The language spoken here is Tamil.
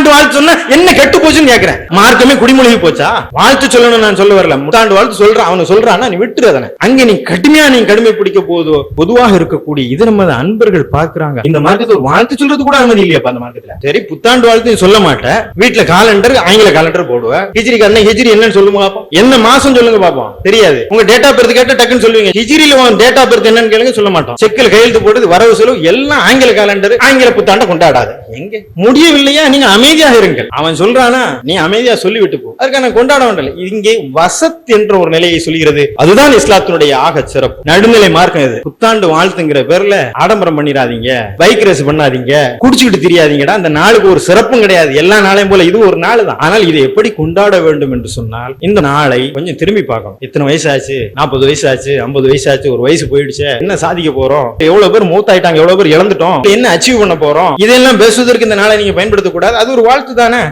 புத்தாண்டு வாழ்த்து சொன்னா என்ன கெட்டு போச்சுன்னு கேக்குறேன். மார்க்கமே குடிமொழிகி போச்சா? வாழ்த்து சொல்லணும் நான் சொல்ல வரல. புத்தாண்டு வாழ்த்து சொல்றான், அவனு சொல்றான்னா நீ விட்டுரு. அதனை அங்க நீ கடுமை பிடிக்க போதோ பொதுவாக இருக்கக்கூடிய இது நம்ம அன்பர்கள் பாக்குறாங்க. இந்த மார்க்கத்தை ஒரு வாழ்த்து சொல்றது கூட அனுமதி இல்லையாப்பா அந்த மார்க்கத்துல. சரி, புத்தாண்டு வாழ்த்து சொல்ல மாட்டேன், வீட்டுல காலண்டர் ஆங்கில காலண்டர் போடுவேன். ஹிஜ்ரி என்னன்னு சொல்லுங்க பாப்போம். என்ன மாசம் சொல்லுங்க பாப்போம். தெரியாது. உங்க டேட் ஆஃப் பர்த் கேட்டா டக்குன்னு சொல்லுவீங்க. ஹிஜ்ரியில டேட் ஆஃப் பர்த் என்னன்னு கேளுங்க, சொல்ல மாட்டோம். செக்கில் கையெழுத்து போடுறது வரவு செலவு எல்லாம் ஆங்கில காலண்டர். ஆங்கில புத்தாண்டை கொண்டாடாது. எங்க முடியவில்லையா? நீங்க அமைதியாக இருங்கள். அவன் சொல்றானா நீ அமைதியா சொல்லிவிட்டு போ. அதுக்கான கொண்டாட வேண்டாம். இங்கே வசத் என்ற ஒரு நிலையை சொல்கிறது. அதுதான் இஸ்லாத்தினுடைய ஆக சிறப்பு. நடுநிலை மார்க்கம் இது. புத்தாண்டு வாழ்த்துங்கிற பேர்ல ஆடம்பரம் பண்ணிடாதீங்க, பைக் ரேஸ் பண்ணாதீங்க, குடிச்சுக்கிட்டு தெரியாதீங்கடா. அந்த நாளுக்கு ஒரு சிறப்பும் கிடையாது. எல்லா நாளையும் போல இது ஒரு நாள் தான். ஆனால் இதை எப்படி கொண்டாட வேண்டும் என்று சொன்னால் இந்த நாளை கொஞ்சம் திரும்பி பார்க்கணும். இத்தனை வயசு ஆச்சு, 40 வயசு ஆச்சு, 50 வயசு ஆச்சு, ஒரு வயசு போயிடுச்சு, என்ன சாதிக்க போறோம், எவ்வளவு பேர் மூத்தாயிட்டாங்க, எவ்வளவு பேர் இழந்துட்டோம், என்ன அச்சீவ் பண்ண போறோம், இதெல்லாம் பேசுவதற்கு இந்த நாளை நீங்க பயன்படுத்த கூடாது. அது ஒரு வாழ்த்து தானே.